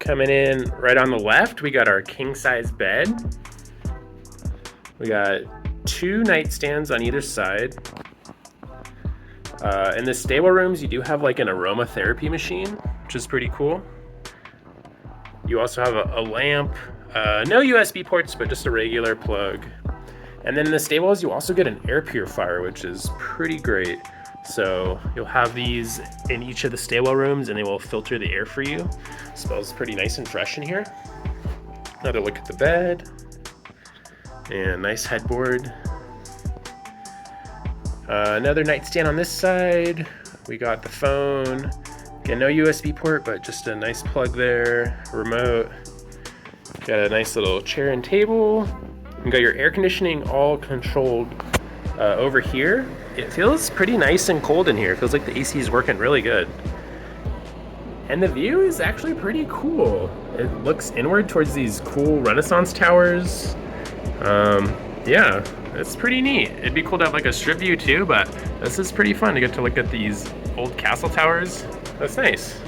Coming in right on the left, we got our king size bed. We got 2 nightstands on either side. In the stable rooms, you do have like an aromatherapy machine, which is pretty cool. You also have a lamp, no USB ports, but just a regular plug. And then in the stables, you also get an air purifier, which is pretty great. So you'll have these in each of the stable rooms and they will filter the air for you. Smells pretty nice and fresh in here. Another look at the bed. And nice headboard. Another nightstand on this side. We got the phone. Again, no USB port, but just a nice plug there. Remote. Got a nice little chair and table. You got your air conditioning all controlled over here. It feels pretty nice and cold in here. It feels like the AC is working really good. And the view is actually pretty cool. It looks inward towards these cool Renaissance towers. Yeah, it's pretty neat. It'd be cool to have like a strip view too, but this is pretty fun to get to look at these old castle towers. That's nice.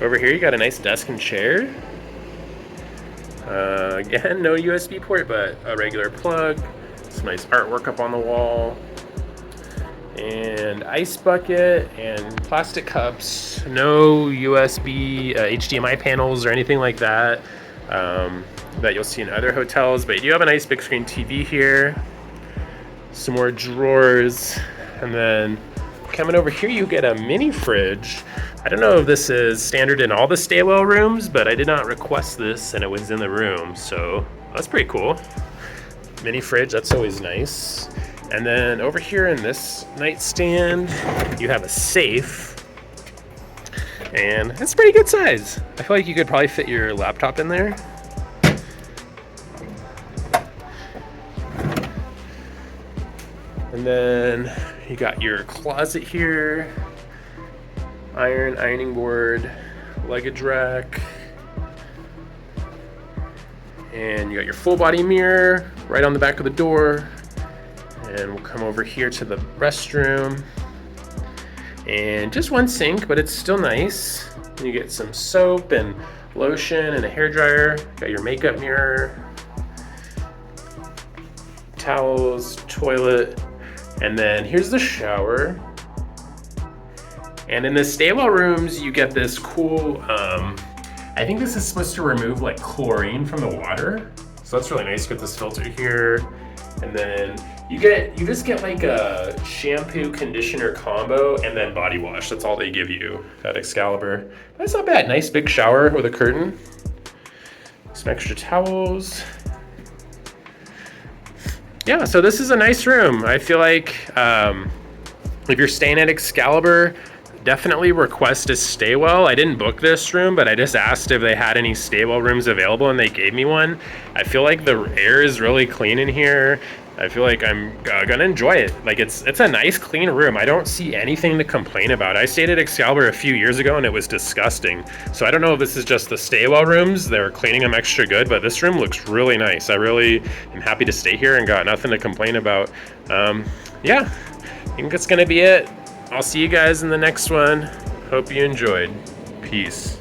Over here you got a nice desk and chair. Again, no USB port, but a regular plug. Some nice artwork up on the wall. And ice bucket and plastic cups. No USB, HDMI panels or anything like that that you'll see in other hotels. But you do have a nice big screen TV here. Some more drawers. And then coming over here, you get a mini fridge. I don't know if this is standard in all the staywell rooms, but I did not request this and it was in the room. So that's pretty cool. Mini fridge, that's always nice. And then over here in this nightstand, you have a safe. And it's pretty good size. I feel like you could probably fit your laptop in there. And then you got your closet here. Ironing board, luggage rack. And you got your full body mirror right on the back of the door. And we'll come over here to the restroom. And just one sink, but it's still nice. You get some soap and lotion and a hairdryer. Got your makeup mirror, towels, toilet, and then here's the shower. And in the staywell rooms, you get this cool, I think this is supposed to remove like chlorine from the water. So that's really nice. You get this filter here. And then you just get like a shampoo conditioner combo and then body wash. That's all they give you at Excalibur. That's not bad. Nice big shower with a curtain. Some extra towels. Yeah, so this is a nice room. I feel like if you're staying at Excalibur, definitely request a staywell. I didn't book this room, but I just asked if they had any staywell rooms available and they gave me one. I feel like the air is really clean in here. I feel like I'm gonna enjoy it. Like it's a nice clean room. I don't see anything to complain about. I stayed at Excalibur a few years ago and it was disgusting. So I don't know if this is just the staywell rooms. They're cleaning them extra good, but this room looks really nice. I really am happy to stay here and got nothing to complain about. Yeah, I think that's gonna be it. I'll see you guys in the next one. Hope you enjoyed. Peace.